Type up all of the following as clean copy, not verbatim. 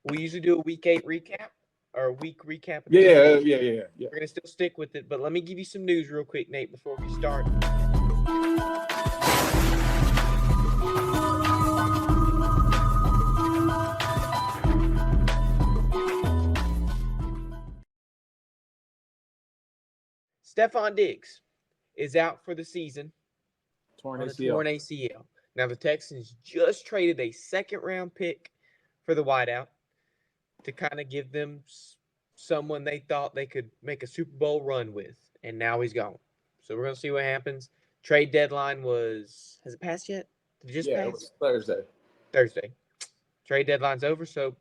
We usually do a week 8 recap or a week recap at the end. Yeah. We're going to still stick with it, but let me give you some news real quick, Nate, before we start. Stephon Diggs is out for the season Torn on a ACL. torn ACL. Now, the Texans just traded a second-round pick for the wideout to kind of give them someone they thought they could make a Super Bowl run with, and now he's gone. So we're going to see what happens. Trade deadline has it passed yet? Did it just pass? It was Thursday. Thursday. Trade deadline's over, so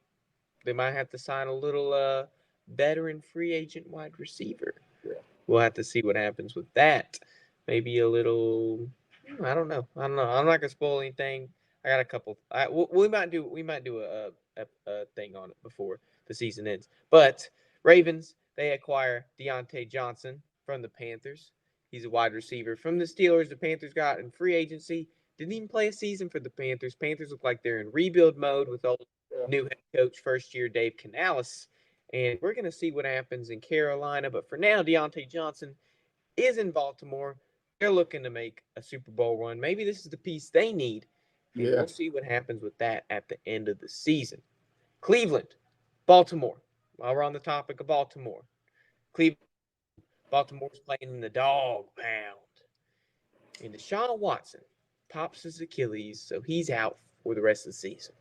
they might have to sign a little veteran free agent wide receiver. Yeah. We'll have to see what happens with that. Maybe a little. I don't know. I'm not gonna spoil anything. I got a couple. We might do a thing on it before the season ends. But Ravens, they acquire Deontay Johnson from the Panthers. He's a wide receiver from the Steelers. The Panthers got in free agency. Didn't even play a season for the Panthers. Panthers look like they're in rebuild mode with old new head coach first year Dave Canales. And we're going to see what happens in Carolina. But for now, Deontay Johnson is in Baltimore. They're looking to make a Super Bowl run. Maybe this is the piece they need. And we'll see what happens with that at the end of the season. Cleveland, Baltimore. While we're on the topic of Baltimore's playing in the dog pound. And Deshaun Watson pops his Achilles, so he's out for the rest of the season.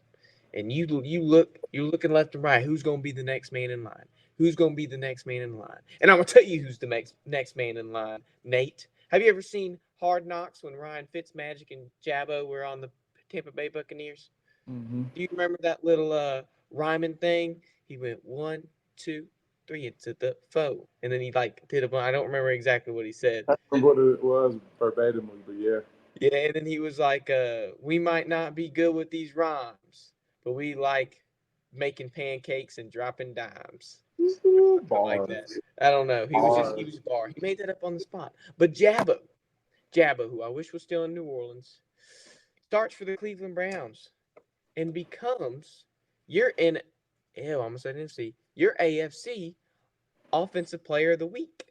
And you're looking left and right. Who's going to be the next man in line? Who's going to be the next man in line? And I'm going to tell you who's the next man in line, Nate. Have you ever seen Hard Knocks when Ryan Fitzmagic and Jabbo were on the Tampa Bay Buccaneers? Mm-hmm. Do you remember that little rhyming thing? He went 1, 2, 3 into the foe. And then he did a I don't remember exactly what he said. I don't remember what it was verbatimly, but yeah. Yeah, and then he was like, we might not be good with these rhymes, but we like making pancakes and dropping dimes. Like that. I don't know. He was a bar. He made that up on the spot. But Jabbo, who I wish was still in New Orleans, starts for the Cleveland Browns and becomes your AFC Offensive Player of the Week.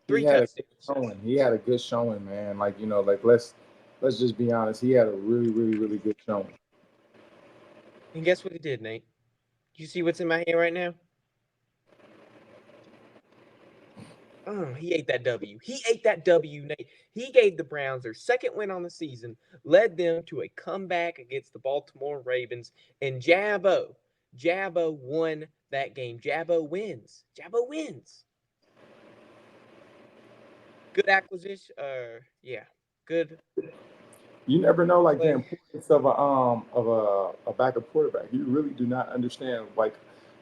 3 touchdowns. He had a good showing, man. Let's just be honest. He had a really, really, really good showing. And guess what he did, Nate? You see what's in my hand right now? Oh, he ate that W. Nate. He gave the Browns their second win on the season, led them to a comeback against the Baltimore Ravens, and Jabbo won that game. Jaboo wins. Good acquisition. Good. You never know, the importance of a backup quarterback. You really do not understand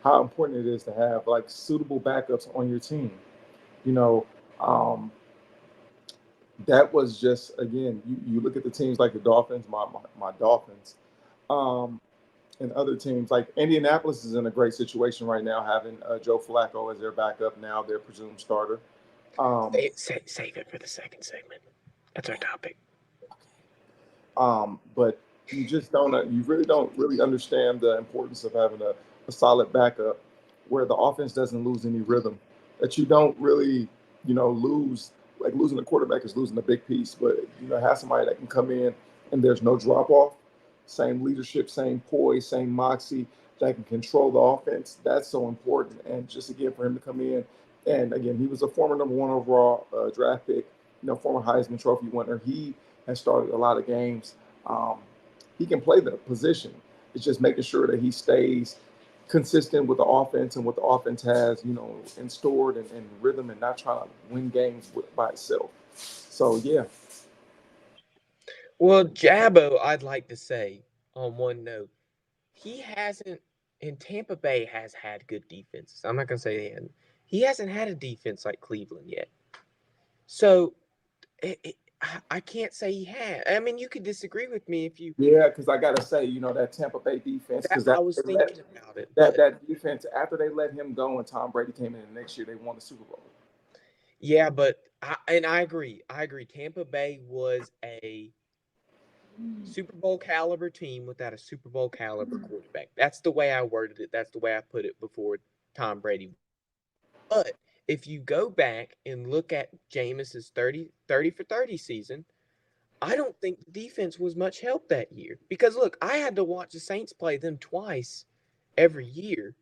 how important it is to have suitable backups on your team. That was just, again, you look at the teams like the Dolphins, my Dolphins, and other teams like Indianapolis is in a great situation right now, having Joe Flacco as their backup now, their presumed starter. Save it for the second segment. That's our topic. But you just you really don't understand the importance of having a solid backup where the offense doesn't lose any rhythm, that you don't really, lose. Like losing a quarterback is losing a big piece, but have somebody that can come in and there's no drop off, same leadership, same poise, same moxie, that can control the offense. That's so important. And just again for him to come in, and again he was a former number 1 overall draft pick, former Heisman Trophy winner. He has started a lot of games. He can play the position. It's just making sure that he stays consistent with the offense and what the offense has, in stored and rhythm, and not trying to win games by itself. So, yeah. Well, Jabbo, I'd like to say on one note, he hasn't, and Tampa Bay has had good defenses. I'm not going to say he hasn't had a defense like Cleveland yet. So, I can't say he had. I mean, you could disagree with me if you. Yeah, because I got to say, that Tampa Bay defense. I was thinking about it. That defense, after they let him go and Tom Brady came in the next year, they won the Super Bowl. Yeah, but I agree. Tampa Bay was a Super Bowl caliber team without a Super Bowl caliber quarterback. That's the way I worded it. That's the way I put it before Tom Brady. But if you go back and look at Jameis's 30 for 30 season, I don't think the defense was much help that year. Because look, I had to watch the Saints play them twice every year,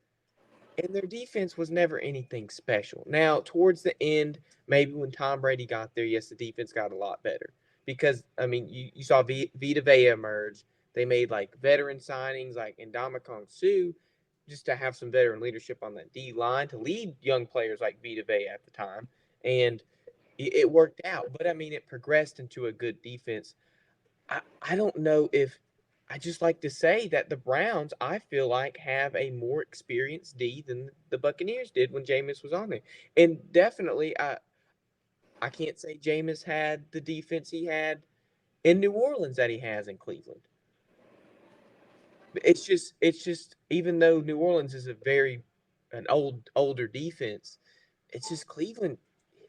and their defense was never anything special. Now, towards the end, maybe when Tom Brady got there, yes, the defense got a lot better. Because, I mean, you saw Vita Vea emerge. They made like veteran signings like Ndamukong Suh just to have some veteran leadership on that D line to lead young players like Vita Vea at the time. And it worked out. But I mean, it progressed into a good defense. I don't know if I just like to say that the Browns, I feel like, have a more experienced D than the Buccaneers did when Jameis was on there. And definitely, I can't say Jameis had the defense he had in New Orleans that he has in Cleveland. It's just even though New Orleans is a very an older defense, it's just Cleveland.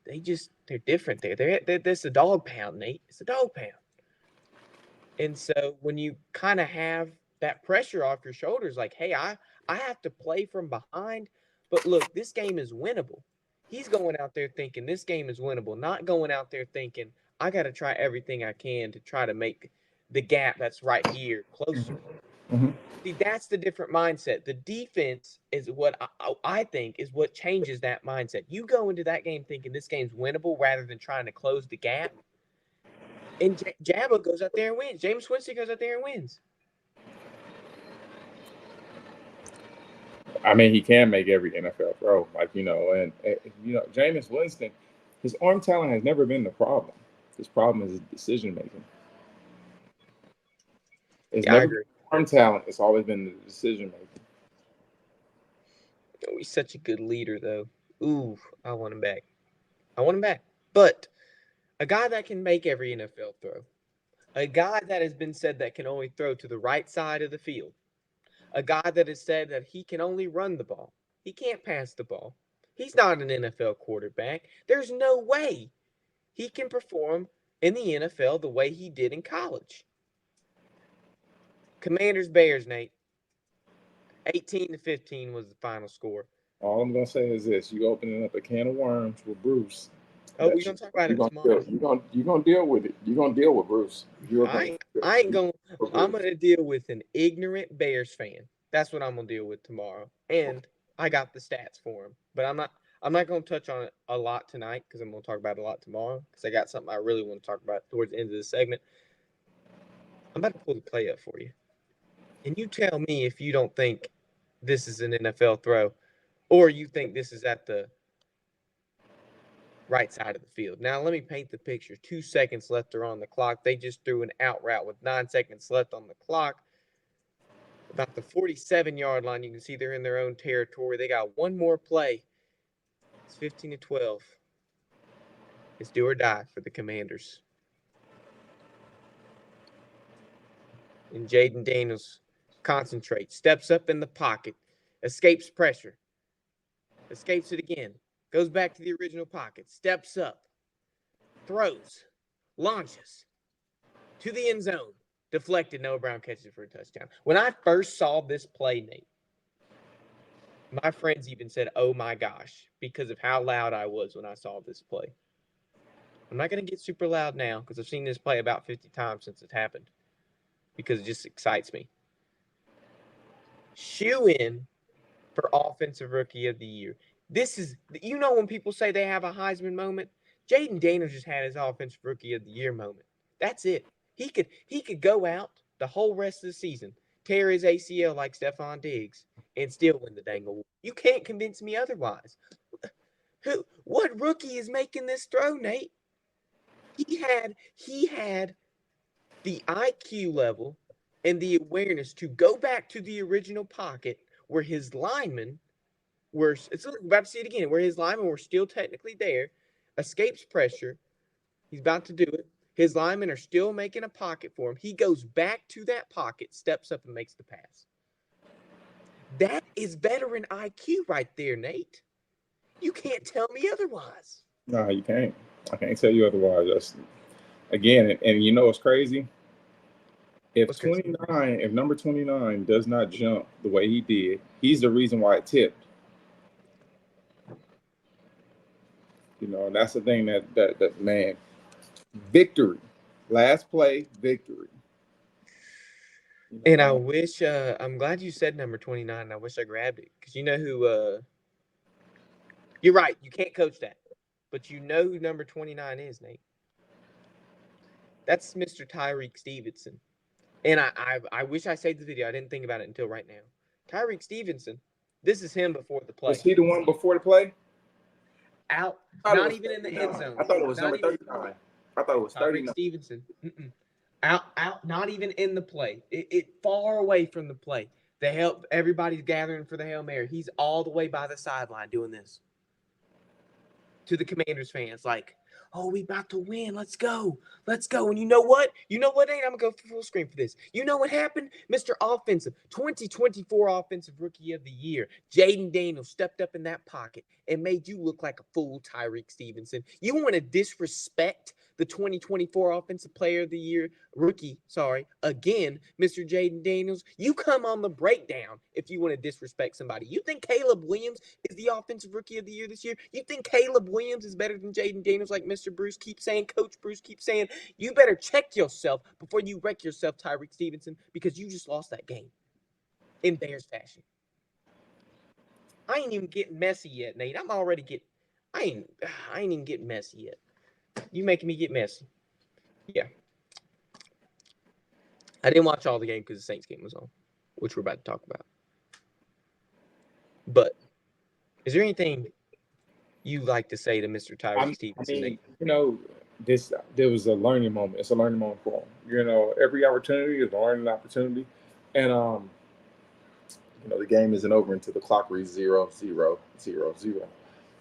They're different there. It's a dog pound, Nate. It's a dog pound. And so when you kind of have that pressure off your shoulders, like, hey, I have to play from behind, but look, this game is winnable. He's going out there thinking this game is winnable, not going out there thinking I got to try everything I can to try to make the gap that's right here closer. Mm-hmm. See, that's the different mindset. The defense is what I think is what changes that mindset. You go into that game thinking this game's winnable rather than trying to close the gap. And Jabba goes out there and wins. James Winston goes out there and wins. I mean, he can make every NFL throw, like and Jameis Winston, his arm talent has never been the problem. His problem is his decision making. It's Yeah, I never been agree. arm talent. It's always been the decision making. Oh, he's such a good leader, though. Ooh, I want him back. I want him back. But a guy that can make every NFL throw, a guy that has been said that can only throw to the right side of the field, a guy that has said that he can only run the ball, he can't pass the ball. He's not an NFL quarterback. There's no way he can perform in the NFL the way he did in college. Commanders Bears, Nate. 18-15 was the final score. All I'm gonna say is this: you opening up a can of worms with Bruce. Oh, we're That gonna talk about it tomorrow. you're gonna deal with it. You're gonna deal with Bruce. You're I gonna ain't, deal I ain't gonna. with I'm Bruce. gonna deal with an ignorant Bears fan. That's what I'm gonna deal with tomorrow. And I got the stats for him, but I'm not. I'm not gonna touch on it a lot tonight because I'm gonna talk about it a lot tomorrow because I got something I really want to talk about towards the end of the segment. I'm about to pull the play up for you, and you tell me if you don't think this is an NFL throw, or you think this is at the right side of the field. Now, let me paint the picture. 2 seconds left are on the clock. They just threw an out route with 9 seconds left on the clock. About the 47-yard line, you can see they're in their own territory. They got one more play. It's 15-12. It's do or die for the Commanders. And Jayden Daniels concentrates, steps up in the pocket, escapes pressure, escapes it again, goes back to the original pocket, steps up, throws, launches to the end zone. Deflected. Noah Brown catches it for a touchdown. When I first saw this play, Nate, my friends even said, oh my gosh, because of how loud I was when I saw this play. I'm not going to get super loud now because I've seen this play about 50 times since it happened because it just excites me. Shoe in for Offensive Rookie of the Year. This is, when people say they have a Heisman moment, Jayden Daniels just had his Offensive Rookie of the Year moment. That's it. He could go out the whole rest of the season, tear his ACL like Stephon Diggs, and still win the dang award. You can't convince me otherwise. What rookie is making this throw, Nate? He had the IQ level and the awareness to go back to the original pocket where his linemen were. It's about to see it again, where his linemen were still technically there, escapes pressure. He's about to do it. His linemen are still making a pocket for him. He goes back to that pocket, steps up, and makes the pass. That is veteran IQ right there, Nate. You can't tell me otherwise. No, you can't. I can't tell you otherwise. That's again, and you know what's crazy? If What's crazy? 29, if number 29 does not jump the way he did, he's the reason why it tipped. And that's the thing that man, victory, last play, victory. And I wish I'm glad you said number 29. I wish I grabbed it because you know who. You're right. You can't coach that, but you know who number 29 is, Nate. That's Mr. Tyreek Stevenson. And I wish I saved the video. I didn't think about it until right now. Tyreek Stevenson. This is him before the play. Was he the one before the play? Out, not even in the end zone. I thought it was not number even, 39. I thought it was Tyreek 39. Stevenson. Out, not even in the play. It far away from the play. The help, everybody's gathering for the Hail Mary. He's all the way by the sideline doing this. To the Commanders fans, like, oh, we about to win. Let's go. Let's go. And you know what? Ain't I'm going to go full screen for this. You know what happened? Mr. Offensive, 2024 Offensive Rookie of the Year, Jayden Daniels stepped up in that pocket and made you look like a fool, Tyreek Stevenson. You want to disrespect the 2024 Offensive Player of the Year again, Mr. Jayden Daniels. You come on the breakdown if you want to disrespect somebody. You think Caleb Williams is the Offensive Rookie of the Year this year? You think Caleb Williams is better than Jayden Daniels, like Mr. Bruce keeps saying, Coach Bruce keeps saying? You better check yourself before you wreck yourself, Tyreek Stevenson, because you just lost that game in Bears fashion. I ain't even getting messy yet, Nate. I ain't even getting messy yet. You making me get messy. Yeah. I didn't watch all the game because the Saints game was on, which we're about to talk about. But is there anything you like to say to Mr. Tyreek Stevenson? There was a learning moment. It's a learning moment for him. Every opportunity is a learning opportunity, and the game isn't over until the clock reads 0, 0, 0, 0.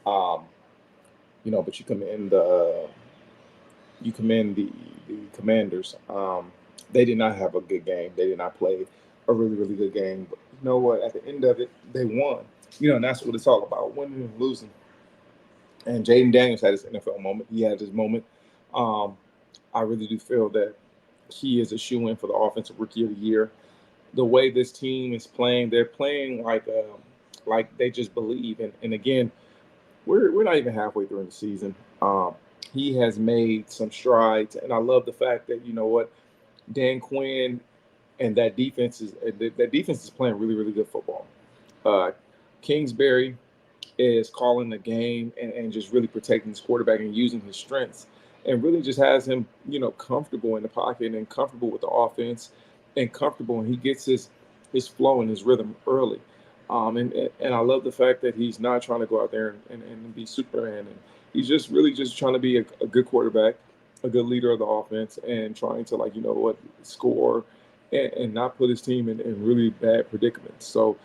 But you commend the Commanders. They did not have a good game. They did not play a really, really good game. But you know what? At the end of it, they won. And that's what it's all about, winning and losing. And Jayden Daniels had his NFL moment. He had his moment. I really do feel that he is a shoe-in for the Offensive Rookie of the Year. The way this team is playing, they're playing like they just believe. And again, we're not even halfway through the season. He has made some strides, and I love the fact that Dan Quinn and that defense is playing really, really good football. Kingsbury is calling the game and just really protecting his quarterback and using his strengths, and really just has him comfortable in the pocket and comfortable with the offense and comfortable, and he gets his flow and his rhythm early. And I love the fact that he's not trying to go out there and be Superman, and he's just really just trying to be a good quarterback, a good leader of the offense, and trying to score and not put his team in really bad predicaments. So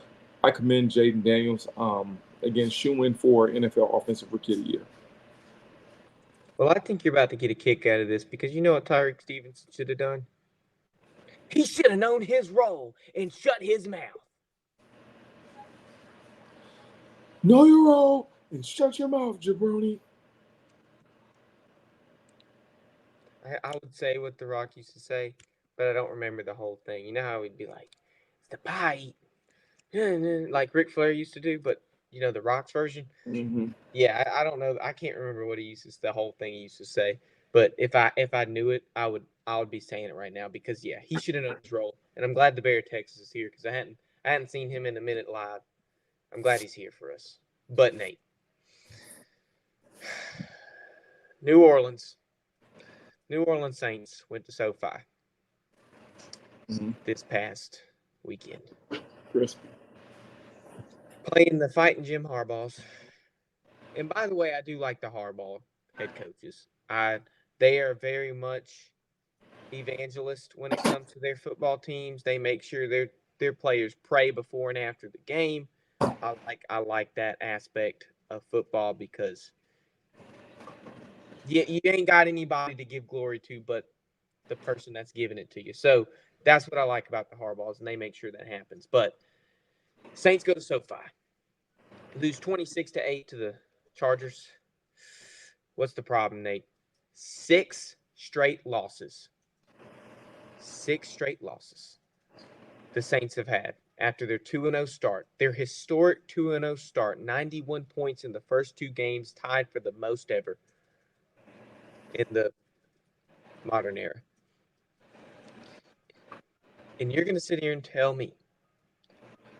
I commend Jayden Daniels. Again, shoe-in for NFL Offensive Rookie of the Year. Well, I think you're about to get a kick out of this because you know what Tyreek Stevenson should have done? He should have known his role and shut his mouth. Know your role and shut your mouth, jabroni. I would say what The Rock used to say, but I don't remember the whole thing. You know how he'd be like, it's the pie eat, like Ric Flair used to do, but The Rock's version? Mm-hmm. Yeah, I don't know. I can't remember what the whole thing he used to say. But if I knew it, I would be saying it right now because yeah, he should have known his role. And I'm glad the Bear Texas is here because I hadn't seen him in a minute live. I'm glad he's here for us. But Nate, New Orleans Saints went to SoFi this past weekend. Crispy. Playing the fighting Jim Harbaughs. And by the way, I do like the Harbaugh head coaches. They are very much evangelist when it comes to their football teams. They make sure their players pray before and after the game. I like that aspect of football because you ain't got anybody to give glory to but the person that's giving it to you. So that's what I like about the Harbaughs, and they make sure that happens. But Saints go to SoFi, lose 26-8 to the Chargers. What's the problem, Nate? 6 straight losses. 6 straight losses the Saints have had after their 2-0 start. Their historic 2-0 start, 91 points in the first 2 games, tied for the most ever in the modern era. And you're going to sit here and tell me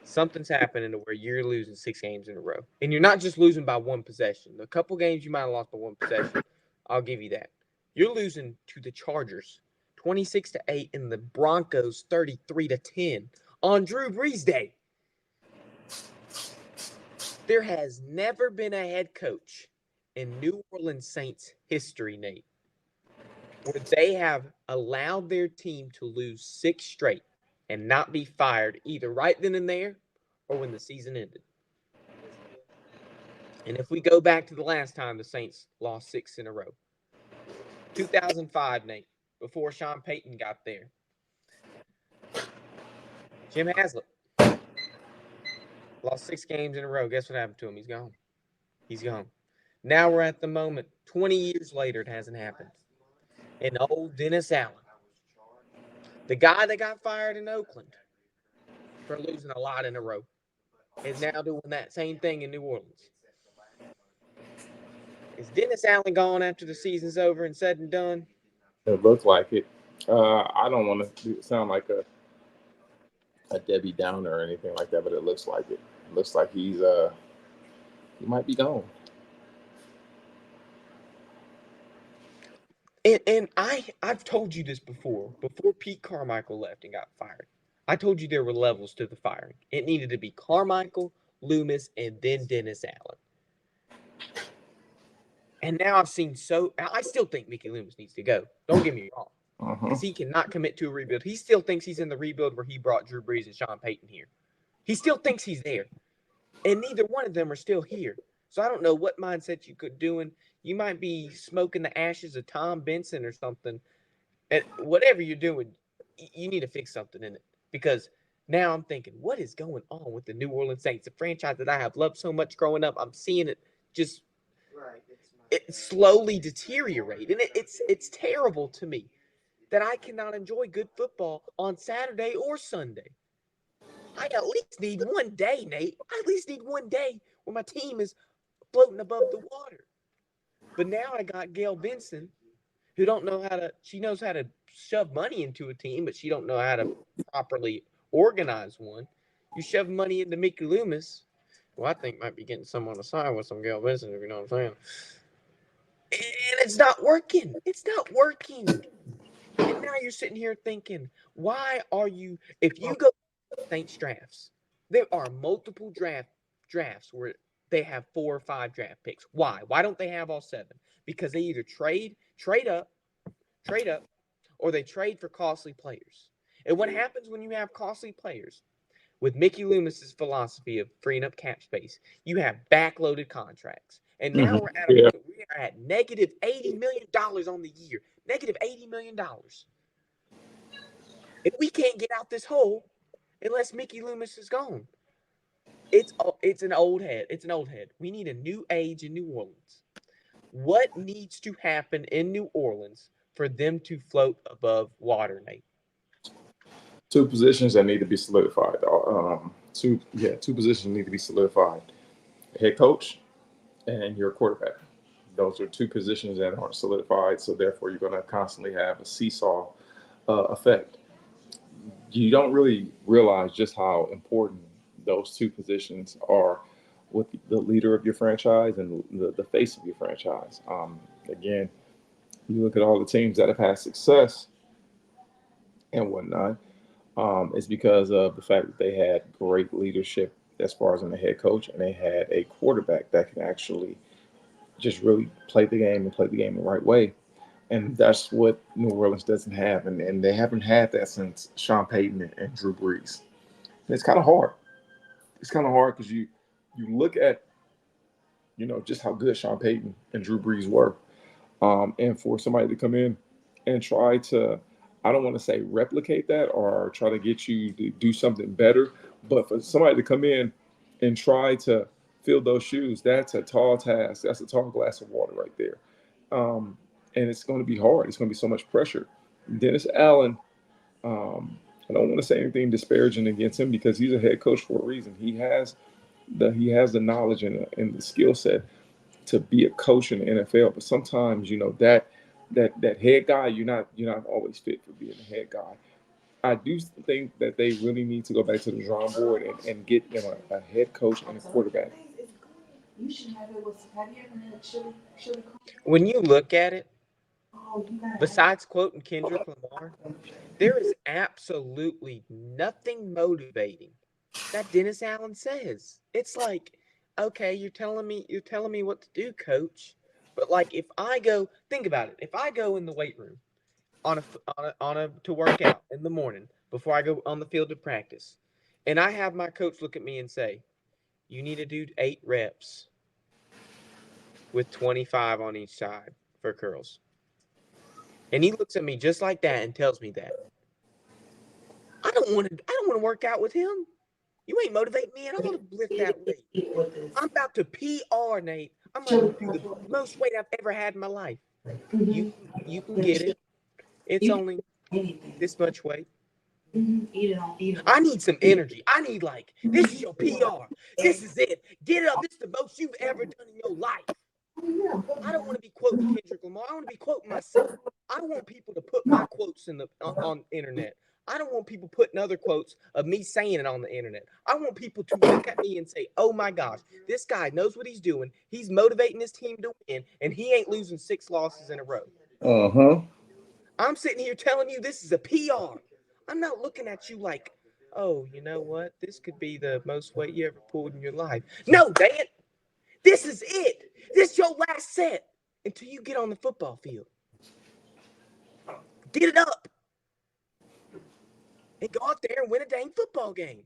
something's happening to where you're losing 6 games in a row. And you're not just losing by one possession. The couple games you might have lost by one possession, I'll give you that. You're losing to the Chargers 26-8 and the Broncos 33-10 on Drew Brees Day. There has never been a head coach in New Orleans Saints history, Nate, where they have allowed their team to lose 6 straight and not be fired either right then and there or when the season ended. And if we go back to the last time the Saints lost 6 in a row, 2005, Nate, before Sean Payton got there, Jim Haslett lost 6 games in a row. Guess what happened to him? He's gone. He's gone. Now we're at the moment. 20 years later, it hasn't happened. And old Dennis Allen, the guy that got fired in Oakland for losing a lot in a row, is now doing that same thing in New Orleans. Is Dennis Allen gone after the season's over and said and done? It looks like it. I don't want to sound like a Debbie Downer or anything like that, but it looks like it. It looks like he might be gone. And I've told you this before Pete Carmichael left and got fired. I told you there were levels to the firing. It needed to be Carmichael, Loomis, and then Dennis Allen. And now I still think Mickey Loomis needs to go. Don't get me wrong. Because he cannot commit to a rebuild. He still thinks he's in the rebuild where he brought Drew Brees and Sean Payton here. He still thinks he's there. And neither one of them are still here. So I don't know what mindset you could doing. You might be smoking the ashes of Tom Benson or something. And whatever you're doing, you need to fix something in it. Because now I'm thinking, what is going on with the New Orleans Saints, a franchise that I have loved so much growing up? I'm seeing it just slowly deteriorate. And it's terrible to me that I cannot enjoy good football on Saturday or Sunday. I at least need one day, Nate. I at least need one day where my team is floating above the water. But now I got Gail Benson, who she knows how to shove money into a team, but she don't know how to properly organize one. You shove money into Mickey Loomis, who I think might be getting some on the side with some Gail Benson, if you know what I'm saying. And it's not working. It's not working. And now you're sitting here thinking, why are you, if you go Saints drafts, there are multiple drafts where they have 4 or 5 draft picks. Why? Why don't they have all 7? Because they either trade up, or they trade for costly players. And what happens when you have costly players? With Mickey Loomis's philosophy of freeing up cap space, you have backloaded contracts. And now we're at a point we are at negative $80 million on the year. Negative $80 million. And we can't get out this hole unless Mickey Loomis is gone. It's an old head. It's an old head. We need a new age in New Orleans. What needs to happen in New Orleans for them to float above water, Nate? 2 positions that need to be solidified. Two positions need to be solidified: head coach and your quarterback. Those are 2 positions that aren't solidified, so therefore you're going to constantly have a seesaw effect. You don't really realize just how important those 2 positions are with the leader of your franchise and the face of your franchise. Again, you look at all the teams that have had success and whatnot. It's because of the fact that they had great leadership as far as in the head coach, and they had a quarterback that can actually just really play the game and play the game the right way. And that's what New Orleans doesn't have. And they haven't had that since Sean Payton and Drew Brees. And it's kind of hard. It's kind of hard because you look at, just how good Sean Payton and Drew Brees were. And for somebody to come in and try to, I don't want to say replicate that or try to get you to do something better, but for somebody to come in and try to fill those shoes, that's a tall task. That's a tall glass of water right there. And it's going to be hard. It's going to be so much pressure. Dennis Allen I don't want to say anything disparaging against him because he's a head coach for a reason. He has the knowledge and the skill set to be a coach in the NFL. But sometimes, that head guy, you're not always fit for being a head guy. I do think that they really need to go back to the drawing board and get them a head coach and a quarterback. When you look at it, besides quoting Kendrick Lamar, there is absolutely nothing motivating that Dennis Allen says. It's like, okay, you're telling me what to do, coach. But like, if I go, think about it. If I go in the weight room on a to work out in the morning before I go on the field to practice, and I have my coach look at me and say, "You need to do 8 reps with 25 on each side for curls," and he looks at me just like that and tells me that, I don't want to work out with him. You ain't motivating me at all to lift that weight. I'm about to PR, Nate. I'm about to do the most weight I've ever had in my life. You can get it. It's only this much weight. I need some energy. I need like this is your PR. This is it. Get it up. This is the most you've ever done in your life. I don't want to be quoting Kendrick Lamar. I want to be quoting myself. I want people to put my quotes in the on internet. I don't want people putting other quotes of me saying it on the internet. I want people to look at me and say, "Oh my gosh, this guy knows what he's doing. He's motivating his team to win, and he ain't losing 6 losses in a row." Uh huh. I'm sitting here telling you this is a PR. I'm not looking at you like, "Oh, you know what? This could be the most weight you ever pulled in your life." No, dang it. This is it. This is your last set until you get on the football field. Get it up and go out there and win a dang football game.